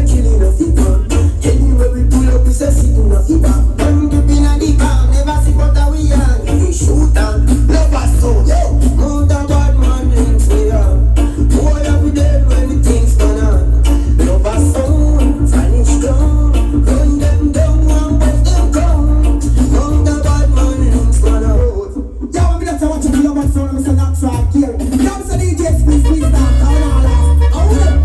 killing of the gun. Anywhere we pull up, we say sitting of the back. Man gripping on the car, never see what we are. If we shoot and Lovas so, yo. Mount a bad man links we are. Boy, every day when the things gone on. Lovas so, vanish down. Run them down and bust them down. Mount a bad man links we are. Yeah, I'm gonna tell you the Lovas so, I'm not try here. Now I'm saying DJ please down, come on, laugh. Oh, yeah.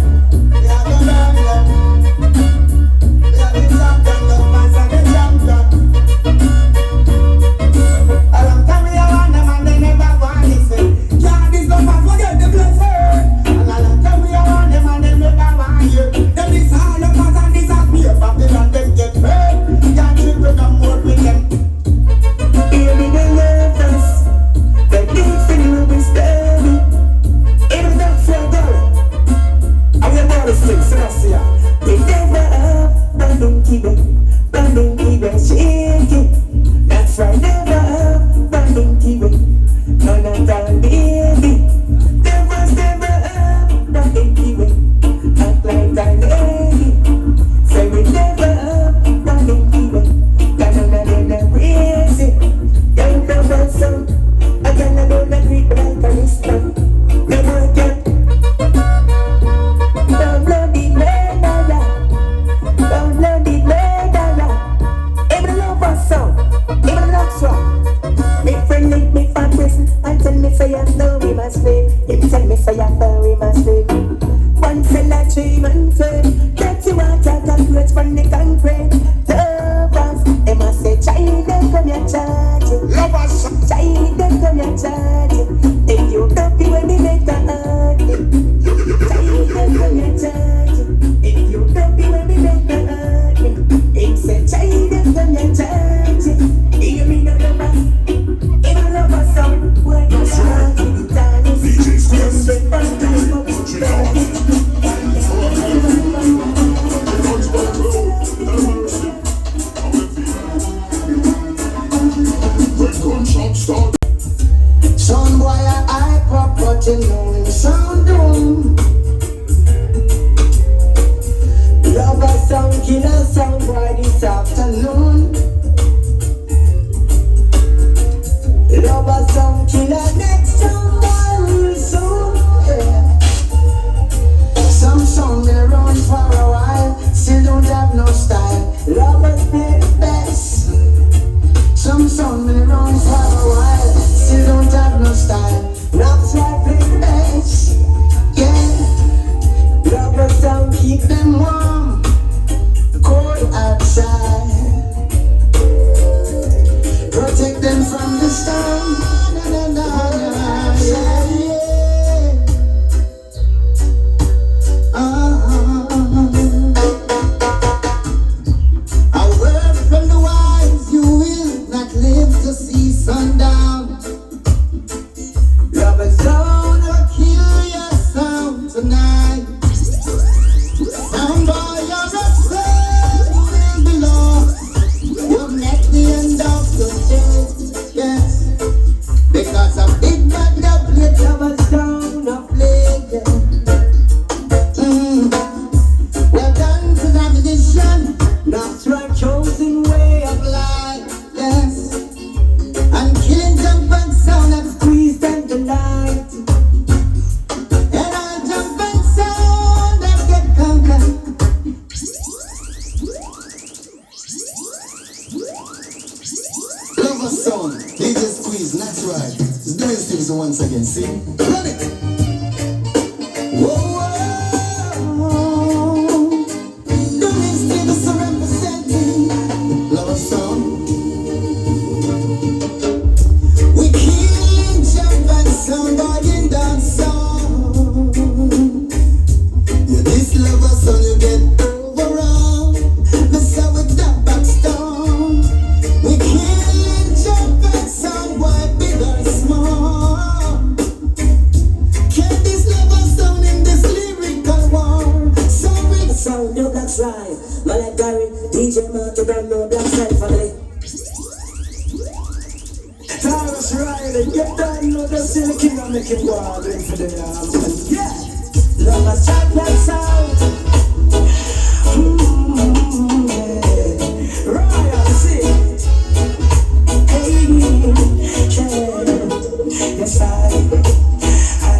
Yes, I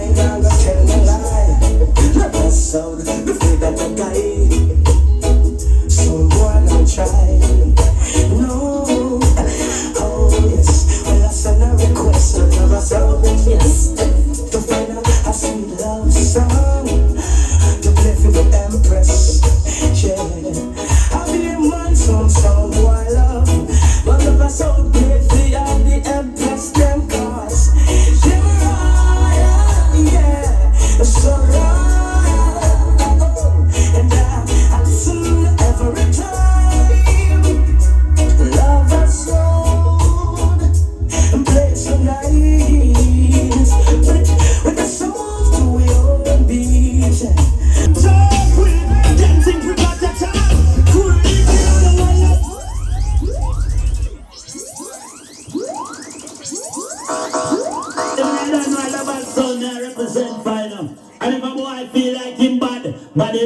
ain't gonna tell no lie. The sound, the way that the guy, so boy don't try. No, oh yes, well I send a request, so never sound yes. To find a sweet love song to play for the Empress. Yeah, I be a man, some sound boy love, but never sound great for the Empress them cause. So and I listen every time. Lovers sound and play so nice with the sound to your own beat. Talk with dancing we got the time. Cool the one up. Lovers sound I represent final. And if a boy feel like him body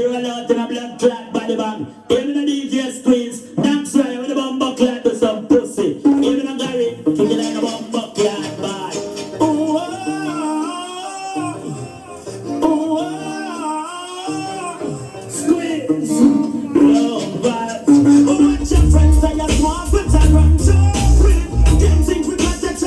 roll out in a black track, body bang. Even a DJ squeeze, dance right with a bumper clad to some pussy. Even a Gary, kick it like a bumper clad bad. Ooh, squeeze, Lovas. Watch your friends and your small friends and run to queen. Dancing with my touch.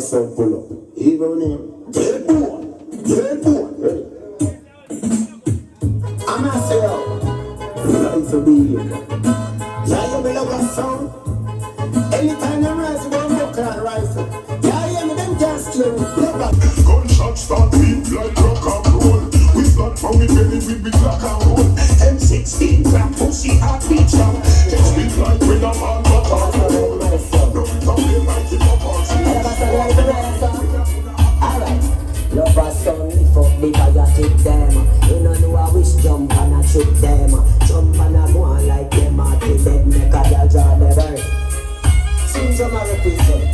Sound pull up. Even name dead boy. Ready? I'm a say right to be here. Yeah, you be love a sound. Anytime you rise, you won't look at rifle. Yeah, you me them can't scare me. Gunshots start beat like rock and roll. We start from the belly with big rock and roll. M16 black pussy heartbeat jam. Just beat like with a man but all the roll. Don't be like it up on alright, Lovas sound lift up the fire kick them. You know I wish jump and I trick them. Jump and I go on like them. I kill them, make a girl draw the bird. Sing some of the represent.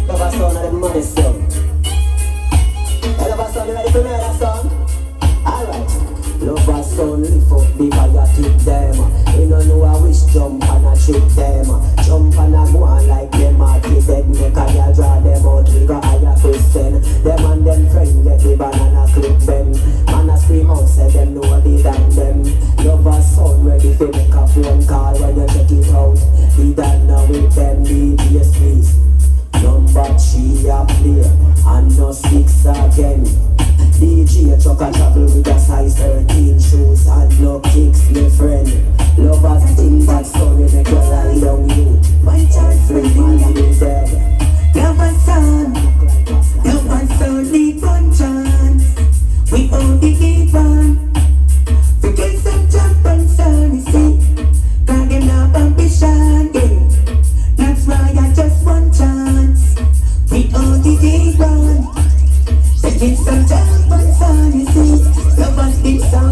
Lovas sound of the money song. Lovas sound ready for murder song? Alright, Lovas sound lift up the fire kick them. You know I wish jump and I trick them. Jump and I go on like them. I kill them, make a girl draw them out. We got higher Christian. Them and them friend get the banana clip them. Man a scream out, say them know the than them. Lovas sound ready to make a phone call when you check it out. The done now with them, DJs please. Number 3 a play and no 6 again. DJ truck and travel with a size 13 shoes and no kicks, my friend. Lovas think bad story make you lie down you. My child free man is dead. Lovas sound need one chance. We only need one. We get some jump and sound, you see. Got them now ambition, yeah. That's why I just one chance. We only need one. So get some jump and sound, you see. Lovas need sound.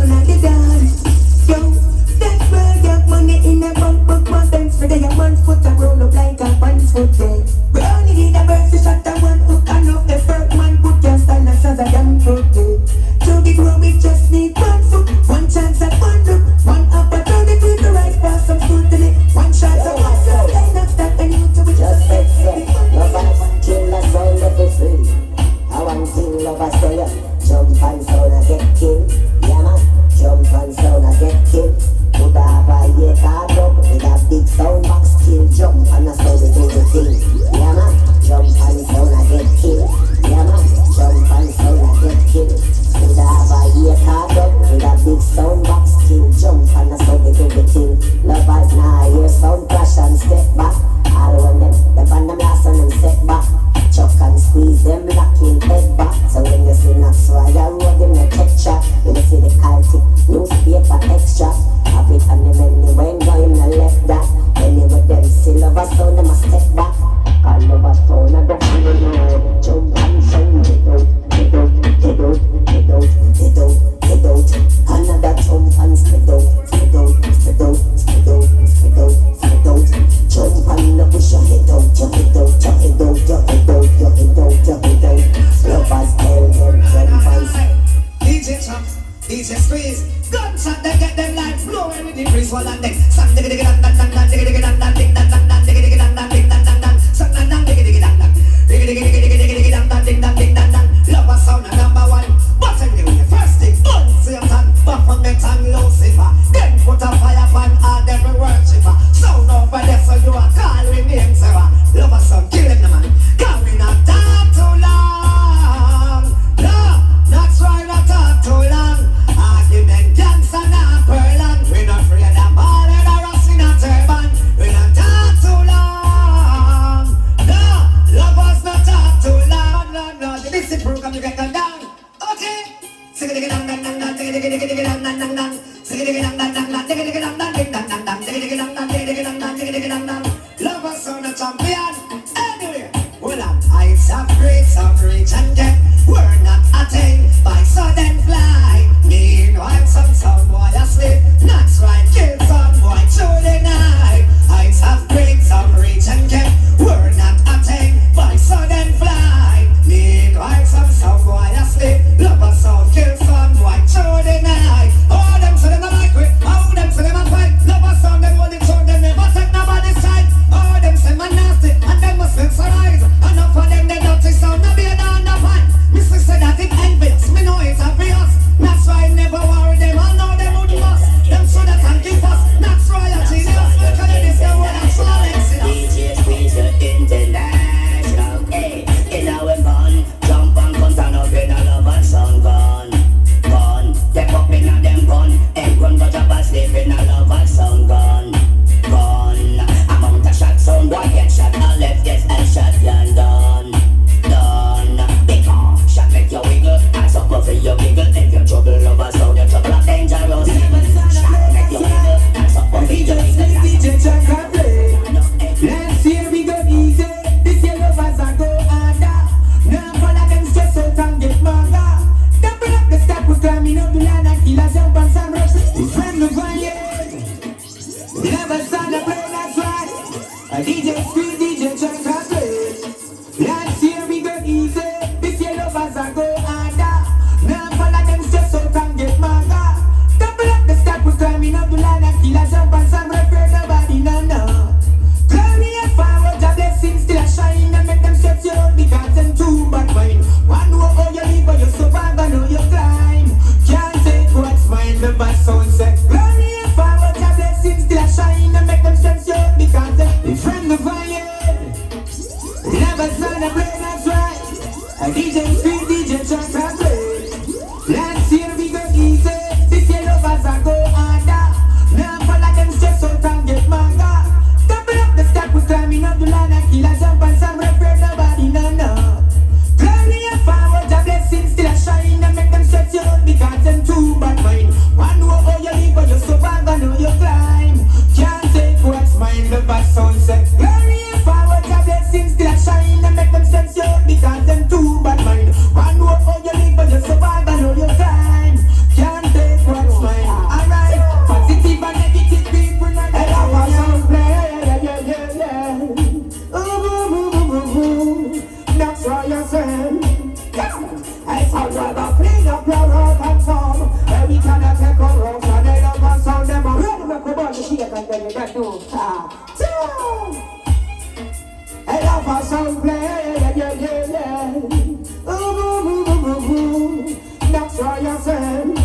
Babylon. Heights of grace of reach and depth were not attained by sudden flight. Meanwhile, some sound boy asleep. That's right, kill some boy through the night. Heights of grace of reach and depth were not attained by sudden flight. Meanwhile, some sound boy asleep. Lovas sound kill some boy through the night. All them say them a like it, all them say them a fight. Lovas sound them only show them never take nobody's side. All them say man nasty and them must censorize. Enough of them they dirty sound no be down the fight. Missy say that it envious, me know it's obvious. That's why I never worry them, I know them would bust. Them show that can give us, that's royalty. They just look at this girl when I'm falling. DJ Squeeze International, hey, in our gun, jump and come turn up in a Lovas sound gun. Gun, step up in a them gun, and run but up and sleep in a Lovas sound gun. Gun, amount of shot sound, boy get shot, a left yes, and shot done, done. Big off, shot make you wiggle, and some for you wiggle. If you trouble Lovas sound, you trouble dangerous. Shot make you wiggle, and some for you wiggle. DJ Jack and play. Last year we go easy, this year Lovas a go harder. Now follow them stress out and get manga. Double up the stack, we climbing up the line and kill a jump and some rush. We friend the violin. Lovas on the play, that's right. A DJ Squeeze, DJ Jack and play. Last year we go easy, this year Lovas a go harder. Now follow them stress out and get manga. Double up the stack, we climbing up the line and kill a jump and some rush. Nobody no. Glory and power, the blessings still a shine and make them set you out because them too bad mind. One know how you live, but you survive and how you climb. Can't take what's mine, the bad sound set. Glory and power, the blessings still a shine and make them set you out because them friend the violin. Never sound a play, that's right. A DJ Squeeze, DJ Jack and play. Last year we go easy, this year Lovas a go harder. Now follow them stress out and get manga. Double up the stack, we climbing up the line and kill a jump and some repair, nobody no. Glory and power, the blessings still a shine and make them set you out because them too bad mind. One know how you live, but you survive and how you climb. Can't take what's mine, the bad sound set. Glory and power, the blessings still a shine and make them set you out because them too bad mind. One know how you live, but you survive and how you climb. Can't take what's mine. Alright, positive and negative people not the Lovas sound play. That's what you're saying. I sound rather clean up your heart and soul. Every time I take a road, so they Lovas sound them up. Ready to come on the shake and then you got to I Lovas sound play. That's what you're saying.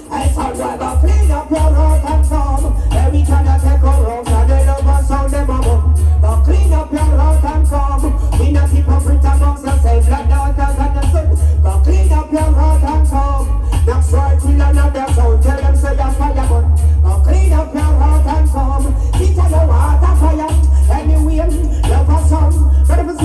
I sound rather clean up your heart and soul. Every time I take a road, so they Lovas sound them up. But clean up your heart and soul. We not hypocrite amongst ourselves like daughters and the sons. But clean up your heart and soul. That's right, till another sound. Tell them say you're fire, but clean up your heart and soul. Keep on your heart and fire. Anyway, Lovas sound. But if it's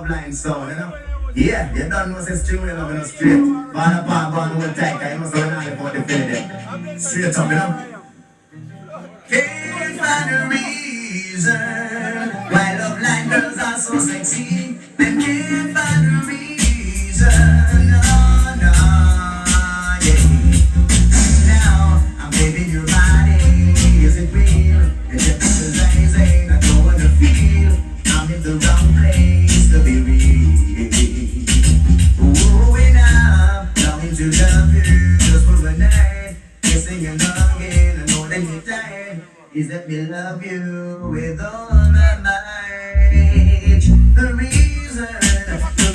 line sound, you know? Yeah, you don't know say string, you know, no straight. Born apart, born with tight, you must have an for the feeling. Straight up, you know? Can't find a reason why love line girls are so sexy. They can't find a reason, no, no, yeah. Now, I'm baby your body, is it real? Is it visualizing? I don't wanna feel I'm in the wrong place to be real. Oh, and I'm longing to love you just for a night. Kissing and hugging, I know that you're tired. Is that me love you with all my might. The reason that we're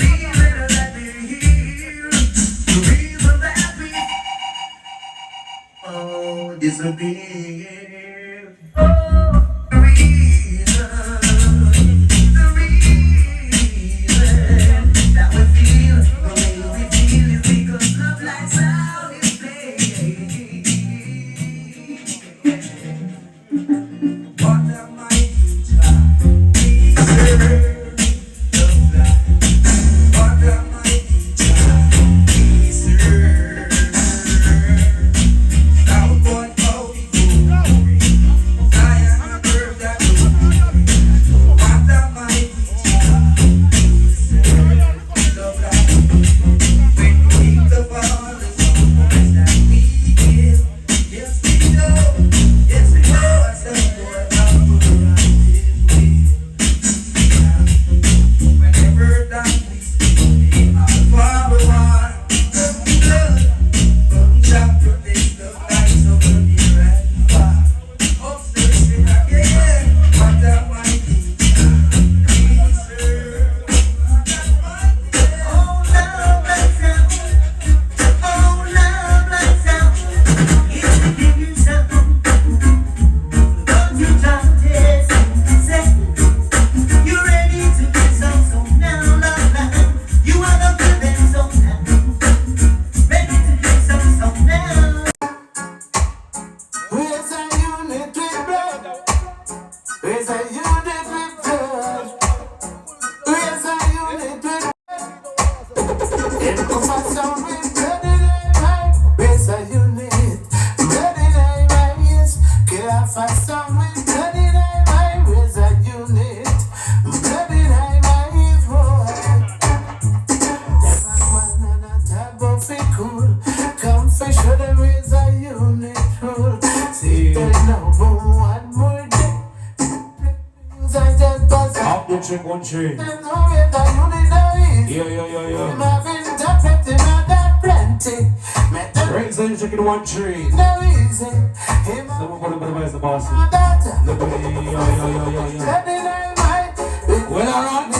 here, the reason that we oh disappear. Oh, the reason that we feel the way we feel is because love like sound is playing. What am I to try? One tree. Yeah. Right, so you're checking one tree. Someone put a bit of the boss. Look at me, yo. Well, alright.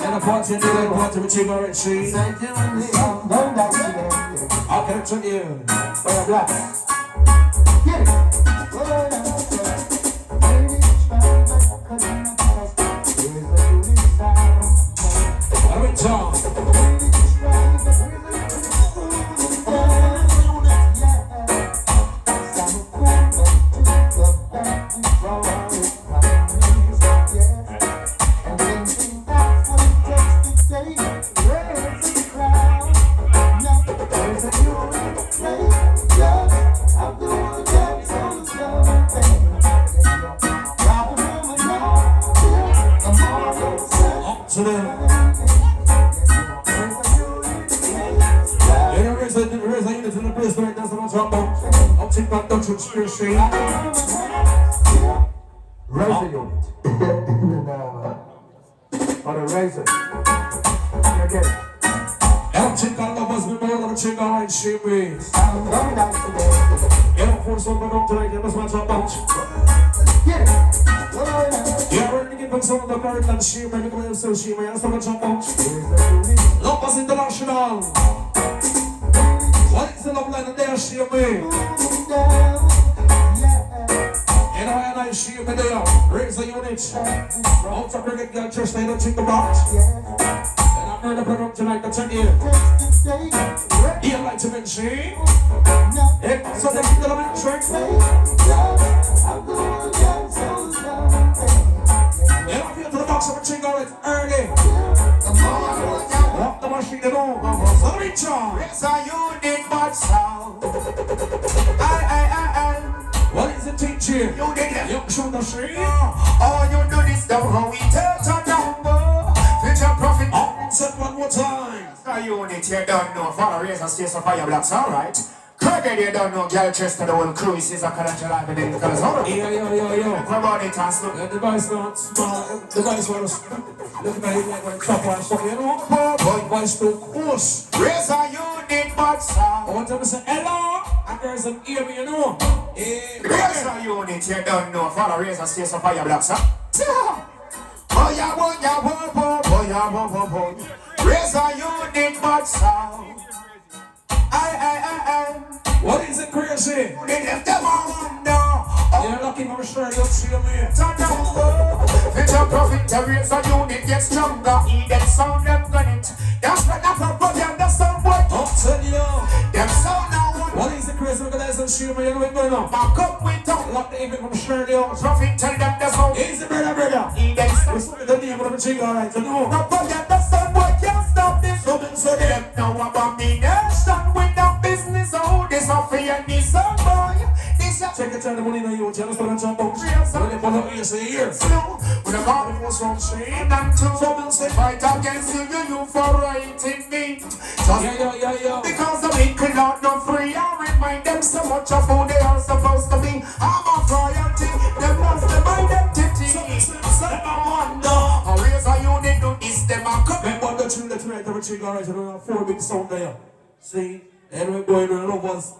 And a party in the party with you, alright, tree. I'll catch you. Raza unit. On a Raza. Okay. El chica Lovas, we know the chica right she is. El for something up tonight, you must watch out bunch. You're ready to give them some of the American she may be going to she may have so much of bunch. Lovas International. What is the love line of their she may? And I see you there, raise the units. Out to bring it, girl, just stay don't take the box. And I'm gonna put up tonight, that's an ear. You like to mention? So they keep the love in track. And I feel box of a thing already early. Walk the machine and all. Reach on. Yes, I you did but sound. What is the teaching? You did it. You show the street. Oh, you do this down how we turn to number. Future profit. Set one more time. Star unit, you don't know. Follow Raza, stay so fire blocks, alright. Craig, you don't know. Girl Chester, the whole crew is a collector life and then the colors. Hold on. Yo. Come on, it has to. The device not small. The device was looking at it like a chop or something, you know? Boy, device to push. Raza, you did but sound. I want them to say hello. And there's an ear, you know. Raza unit, you don't know. Follow Raza, stay so fire blocks, huh? Boy. Raza, you did but sound. What is it crazy? They left them on now. You're lucky I'm sure you'll see them here. Future profit, the Raza unit gets stronger. Them sound, them gun it. That's what the problem, the sound boy. I'll tell you. Them sound now. What is it crazy? Look at that, some shit, man. You know what's going on? Back up with them. Lock the even from Shirley out. Profit, tell them the sound. Easy, brother. Them We're still the name of the chick, alright, you know. no problem, the sound boy can't stop this. So them know abomination with the business. Oh, this off here, this sound boy. This a Check it out, the money in the youth. You understand what I'm talking about? When they put up ears to ears. slow. With a call for some shame and two. So they'll say fight against you for writing me. Just Yeah. because the people are not free, I remind them so much of who they are supposed to be. I'm a royalty, them must be my identity. Them a wonder, how Raza unit do this, them a come. Remember the tune that we had every chick, alright, you know, 4 big sound there. See? And we're going to Lovas.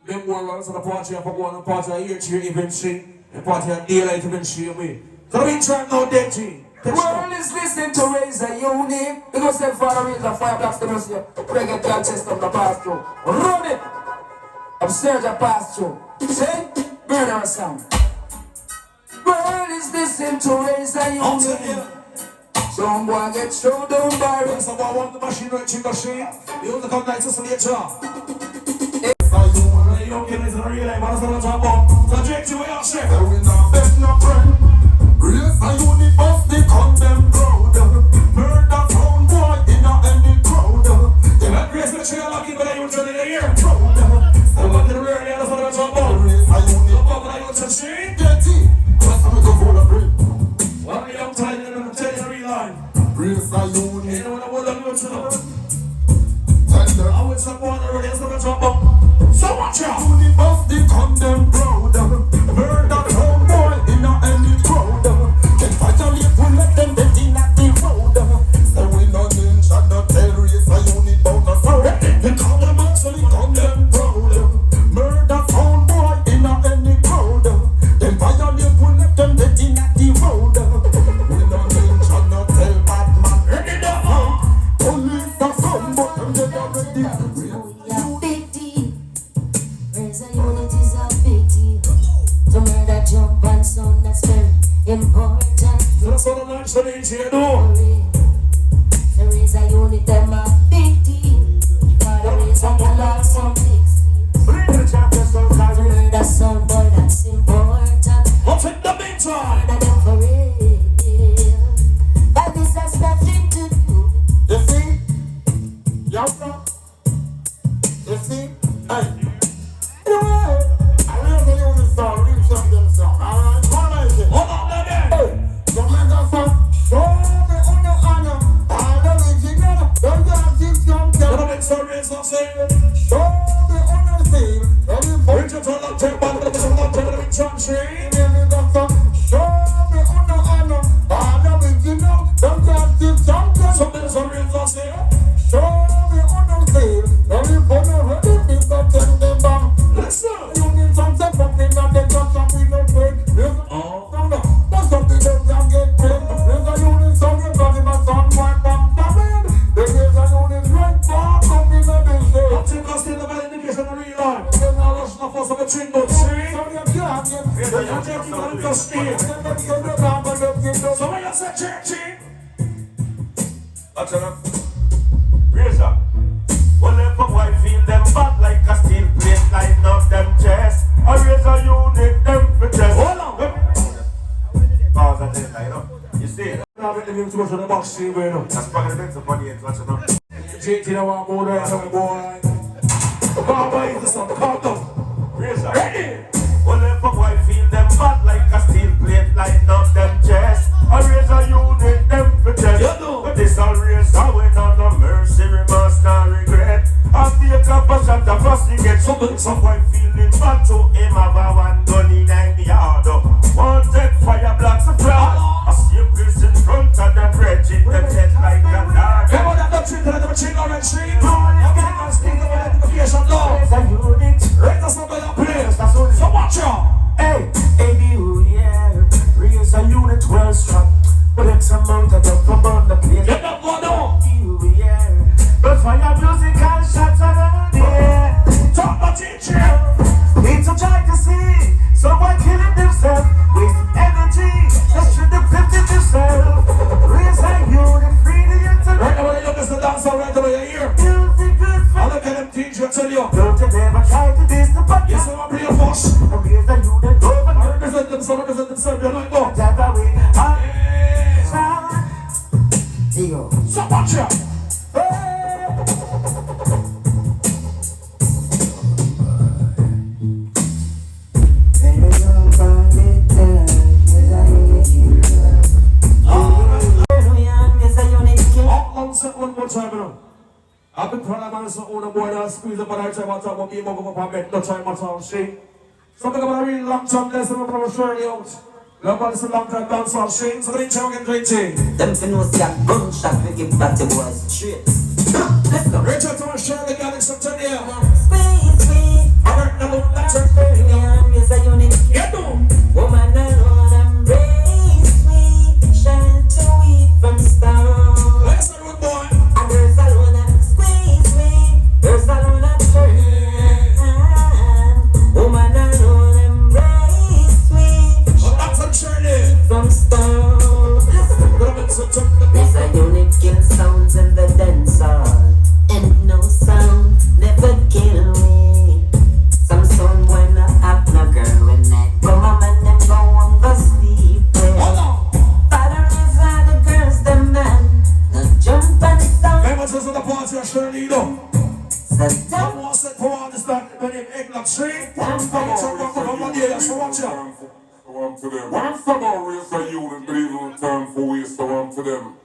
Them more runs on the party, I forgot on the party, I hear cheer eventually, and party at daylight eventually, me. So we try now, dead team. World is listening to Raza unit. Because them follow Raza 5 blocks, they must hear. Reggae girl chest up the pass through. Run it! Upstairs I pass through. See? Burn our sound. World is listening to Raza I'll tell you. unit. Some boy get thrown down by When someone want the machine right chick or shit, you want to come night to see later. You don't get it in the real life, but that's what I'm talking about. So Jake, you way out, shit. We not beg no friend. Raza unit bust the condemn crowd. Murder town boy in any crowd. That grace with the tree lucky, but I don't turn in the ear. Crowd. So what the real life, that's what I'm talking about. Raza unit Look up, but I don't touch shit. dirty. Just I'm go full of bread. Well, you don't tell you, I'm telling you the real line. Raza You unit know what I want to do to them. tender. I would someone already, that's what I'm talking about. So watch out. Unit bust the condemn crowd. Murder town boy in any crowd. Then finally pull let them dead in at the road. So we no lynch and no tell Raza unit bout us. They call them actually condemn crowd. Murder town boy in any crowd. Then finally pull let them dead in at the road. We no lynch and no tell bad man. Ready now. Police are some but them dead already. Big deal. Raza unit is a big deal. To murder, jump and sound, that's very important. So that's what I'm not sure they here, no. The Raza unit, them a big deal. For the Raza can have some big deal. To murder sound, boy, that's important. What's in the meantime? Murder them for real. But this has nothing to do. You see? You see? Hey. Anyway, I really use this song, real champion song. Alright, come on, ladies. Hold on again. Jamaica song. Show me honor. All the original. Don't you have this champion? What make some raise up, say? Show me honor, see. Every Bring point your turn up, take one, but it's not taking the big chunk, see? in the song. Show me honor. All the original. Don't you have this champion? Some minutes some raise up, say? Show me honor, see. Every point ready, pick up them bang. Listen. You need some step up in the just up in the break. Oh. Just up in the and get paid. There's a unit song, you got him a son, boy, bam, bam, bam. There's a unit right back up in the business. I'll take us in the bad indication of the real life. Then I'll rush the force of a chin, but see? So you can't get I'll take you on the speed. So when you say churchy, Watch out. Raza. Well, if a boy feel them bad like a steel plate, line up them chest. A Raza unit them for chest. hold on. Pause and then line up. You see it? go to the box team, you know. That's probably the next money and watch it up. JT, I want more than some boy. Baba is the sun, come down. Raza. Ready? Well, if a boy feel them bad like a steel plate, lighten up them chest. A Raza unit them for chest. But this all Raza when on no mercy, remorse, no regret. And be a cup of shot of us, you get some boy feeling bad to him have a one gun in the yard. One take fire blocks of flag. A see a person in front of them, bridging them head like a dog. Come on, that doctrine, that never change on that street. Okay, man, speak of identification law. Raise a unit. Raise us up in that place. So watch out. Hey, yeah, raise a unit well strong. But X amount of them from on the place. Get that one on. Yeah, but fire music and shots around here. Talk the teacher. Need to try to see someone killing themselves, wasting energy. Just should have flipped it yourself. Raise a unit, free the internet. Right now, when you listen to dance, right now, you're here. Music good for I look at them teacher, tell you. don't you never try to diss the podcast. Yes, I'm play a force. Raise a unit, go I and represent themselves, you're like, go. that away. Ego. So watch out. One more time, you know. I've been trying to manage some own boy that squeeze up and I try to talk about being over for bed, no time at all, see? Something about a really long time lesson I'm going to show you out. Love is a long time dance all shame, so they tell me again, drink Them finnos got gunshot, we give back the boys straight. Let's go. Reach out to my Shirley Galaxy up to the air. Squeeze, I heard the look that's her is a unit. Get down. Woman alone embrace me, shelter we from storm. Let's start with boy. And there's alone a squeeze me, there's alone a turn. Woman alone embrace me, That's on Shirley. from storm. There's a unit kill sounds in the dancehall, and no sound never kill me. Some sound when I have no girl when I come up and them go on the sleep. Father is all the girls, the man, no jump and sound. Members of the party are Shirley, you know. So I don't want to pour on this time when you egg like straight. I'm coming to rock from my dear, so watch out. To them. I'm from a race of unit, but even time for waste, so on to them.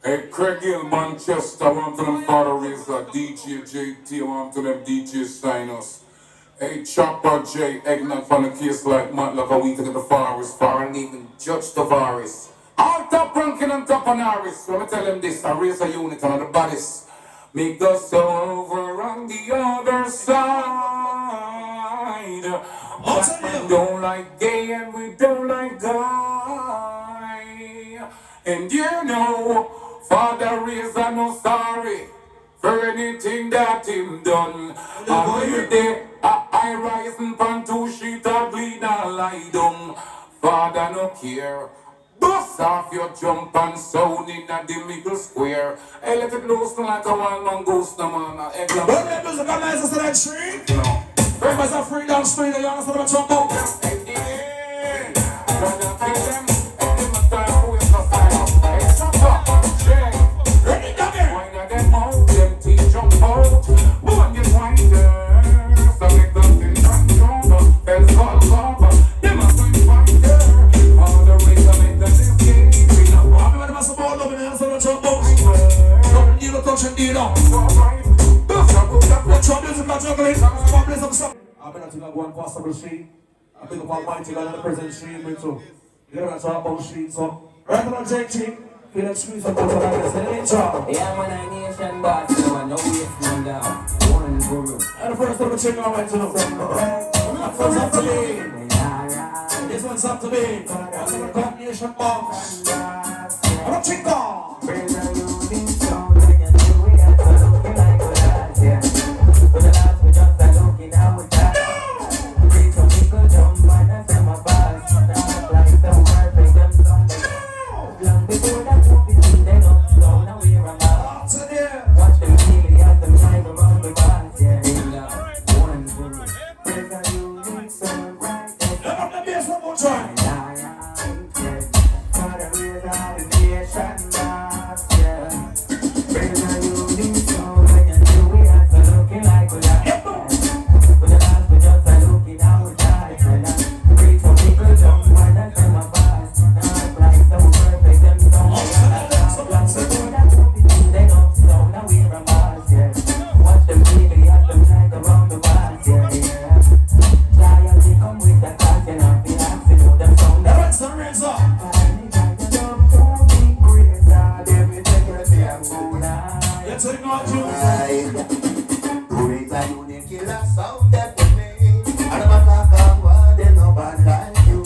Hey, Craig Hill, Manchester, I want to them Father Racer, DJ JT, I want to them DJ Steiners. Hey, Chopper J, Eggnog on a case like Matt, like a week into the forest, far and even Judge Tavares. All top ranking and top on Harris. Let me tell them this, I race a unit on the baddest. Make us over on the other side. But we don't like gay and we don't like guy. And you know, Father Raza no sorry for anything that him done. Every day I rise and pan 2 sheet of bleed and lie down. Father no care. Bust off your jump and sound in the middle square. Hey, let it loose like a one-man ghost, no man. What the music are nice to that street? Members are free down street, you understand what I'm talking about? Ready, come here. I've been at one possible street. I've been about Almighty God in the present street, me too. You know, that's all about street, so. Right on JT, feel that street from the intro. Yeah, when I nation boss, no one no waste man down. One guru. And the first time we check out right to the that one's up to me. This one's up to me. I'm gonna cut nation box. I'm a chico. Try. sound that we make. And I'm a talk of one, they know bad like you.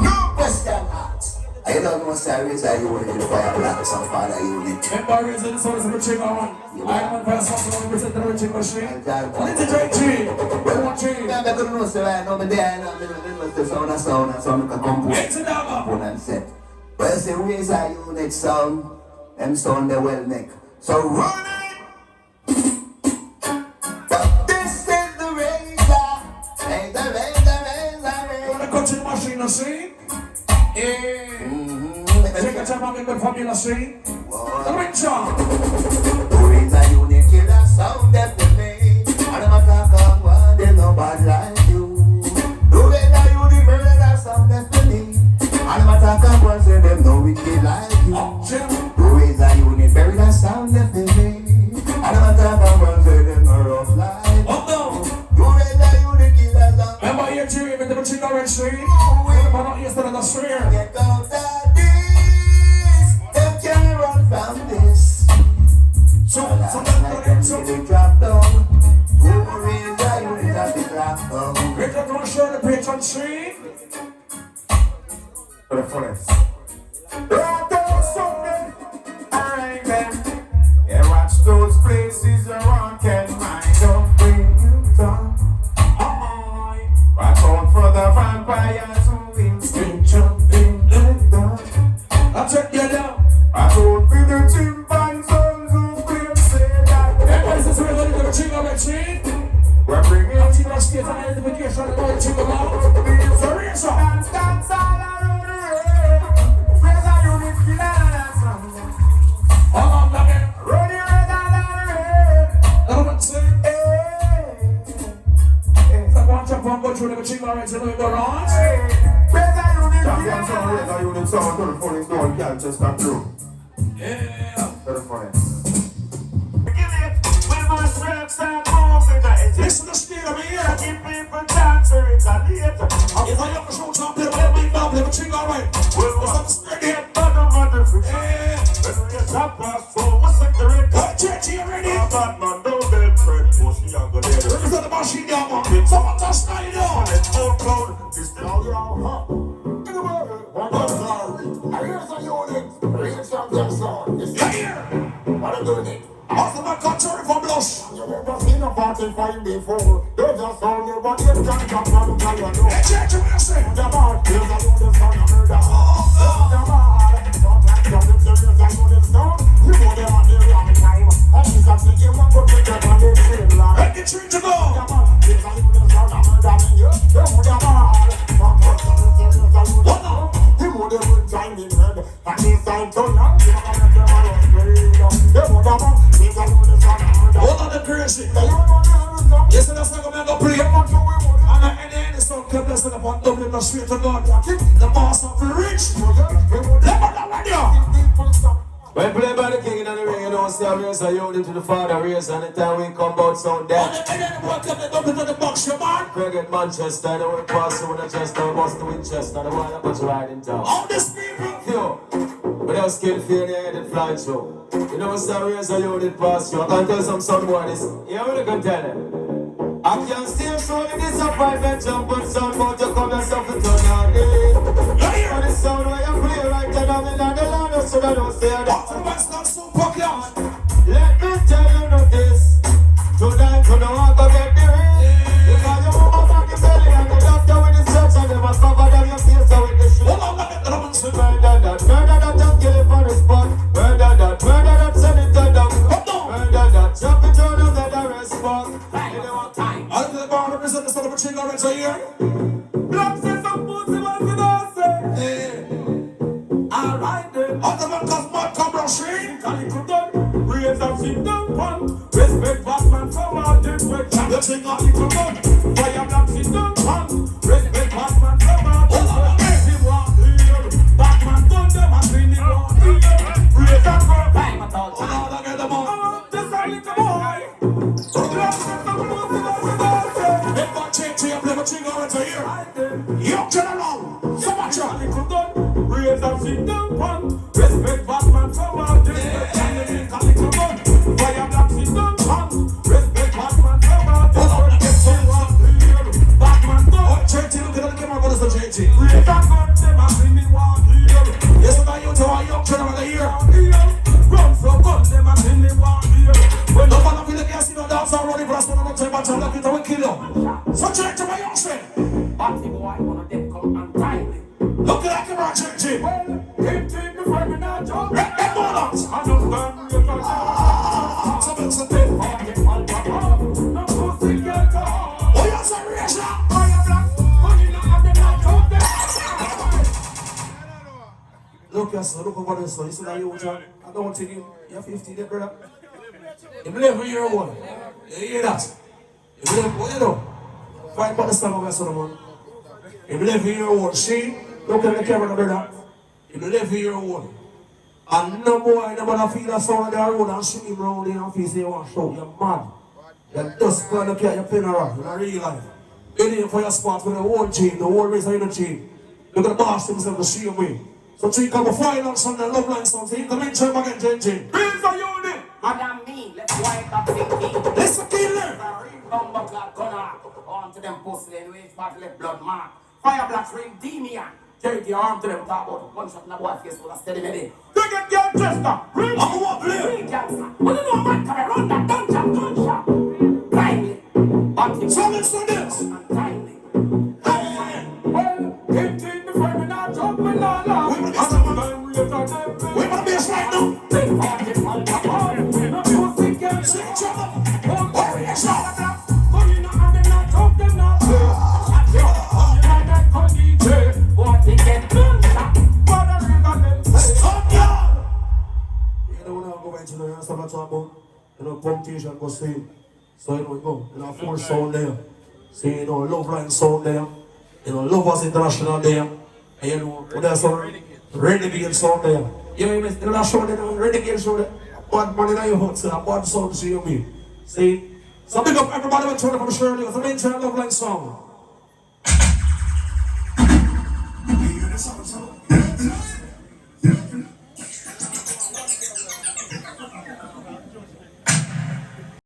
No question asked. I don't know serious are you working the fire black some father unit. Remember reason this one is a chicken on. I want to something represent the rich machine. Let's drink tea. We want tea. I don't know say I know me there I know the sound and so I can compose. It's a dog. And set. But I say Raza unit sound, them sound they well make. So run it! But this is the Raza. Hey, the Raza. Want to cut the machine and see? Yeah. Take a time and get the formula see? The rich on. Raza unit killer sound that we make. And I'm a talk of one, they know bad like you. Raza unit murder sound that we make. And I'm a talk of one, say them know wicked like you. Raza unit bury that sound that we make. And I'm a talk of one, say them know rough like you. Raza unit killer sound. Remember here too, even the chicken orange tree? But not yesterday, that's fair. Get out of this, them can't run from this. So They drop down. Raza unit have been locked down. we're just going to show the page on tree. For the fullest. Yeah, watch those places around can mind don't bring you down. Watch out for the vampires who will still jump in the dark. That's it, yeah, down. Watch out for the chimpanzees who claim say that Everybody says we're going to do the chicken orange tree. we're bringing I'm seeing our state and identification of the going to chicken out. So raise up. dance all around the world. Raza unit killer and some. Hold on, look at it. Run your head all around. That's it. So watch up and go through the chicken orange and we go around. Raza unit sound to the fullest door, can't just come through. Yeah. To the fullest. Give it when my straps start moving. Listen to steer over here. Give people chance to retaliate. If I have to show something, we'll be down, we'll chicken orange. Well, Stop spreading. get mother for Yeah. when we top past four, what's the correct? Cut church here ready. Bad man, don't get bread, pussy, I'm gonna get it. Represent the machine down, man. Someone just slide it down. It's all cloud, it's the all y'all, huh? Yeah, here. What are doing it? What's the man CULTRE from Blush? You never seen a 45 before. They just told you what you can't come from, tell you no. Hey, church, what you say? The man, there's a unit sound of murder. The man, don't like something serious, I know this sound. You know them at the wrong time. And he's a thinking one good to get on this field, lad. Let the tree to go. The man, there's a unit sound of murder in you. You know the man, don't like something serious, I know this sound. You know the good time in head. And this time to young, you know the man on the radio. You know the man, there's a unit sound of murder. Hold on the crazy. You know the man, Yes, and that's not going to go play. And the sound kept blessing upon Dublin, the straight to God. The master of the rich. Let me know when you. When played by the king in the ring, you don't see a Raza unit to the father race, and the time we come out sound dead. And then the boy kept the Dublin to the box, your man. Craig at Manchester, the way pass through Winchester, bust to Winchester, the one that puts right in town. All these people. Yo, but I was scared fear the head and fly through. You know what's the Raza unit pass through? I can tell some boy this. You know what I can tell him? I can't steer through the disappointment, jump on sound, but you come yourself and turn on it. For the sound where you play right down in the land, so I don't say that. Otherwise, not so popular. Let me tell you no this. Tonight you know I'm gonna get the ring. Because you move back the belly and the doctor with the search and they must cover down your face with the shit. Hold on, let me know. Murder that, just kill it for the spot. Murder that, send it to them. Murder that, jump it on the bed and respond. I don't think I'm represent the son of a chicken orange here. Black says some pussy was in us. Alright then. Other man cause mad come brush in. Calico done, raise and sit down one. Respect Batman from all this way. The thing I Calico done, fire black sit down one. Respect Batman from all this way. They want here, Batman done them and clean it on here. Raise and go, time at all time. Hold on, get them on. This a little boy. Black says some pussy was in us. If I change to your play the chicken orange here. You turn around. So much on. Calico done, raise and sit down one. Respect Batman from all this way. Calico done, fire black sit down one. Respect Batman. tell you, I'm lucky to kill you. So check to my young friend. Party boy, one of them come untimely. Look at that camera, check Jim. Well, him take the friend and I jump. Let them balance. I just done your touch. Something's a thing. No pussy girl to hold. Oh, you're sorry, Raza. Fire black, money not have them like out there. Look, yes, look over this. You see that you, John? I don't think you're 50, there, brother. You're 11-year-old. You hear that? You're 11, what you know? Fight about the stomach, that's what I'm on. You're 11-year-old. See? Look at the camera, brother. You're 11-year-old. And no boy never feel that sound of the road and shoot him round in and feel say you want to shout. You're mad. You're just going to get your funeral in a real life. You're there for your spot with the whole team, the whole race of the team. Look at the boss himself the same way. So three come a final song, the love line song. So you can mention him again, JJ. Please are you there? Madam me, let's wipe up the Let's kill her. Bumbo clap gunner. On to them pussy and wage part left blood mark. Fire blacks ring demon. Carry the arm to them talk about one shot in the boy face with a steady minute. Take it, girl, Chester. Ring. I'm what play. Ring, gangster. Well, you know a man come around that gunshot. Blindly. But So let's do this. untimely. Hey. Well, him take the friend and I jump with Lala. We're gonna be a slide now. Big party, man, come on. No pussy girl. Shake each other. Oh, yeah, shot. Money not have them not jump them not. Shut your up. You like that DJ. What they get done shot. Father river them say. Stop, y'all. You know when I go into the rest of the talk about, you know, punctuation go stay. So you know, we go, you know, force sound there. See, you know, love line sound there. You know, Lovas International there. And you know, there's some renegade sound there. You know, you know that show there, renegade show there. Bad money in your hood, so that bad sound, see you me. See? So big up everybody who turned up on the show. It's a mention love line song. You hear this song?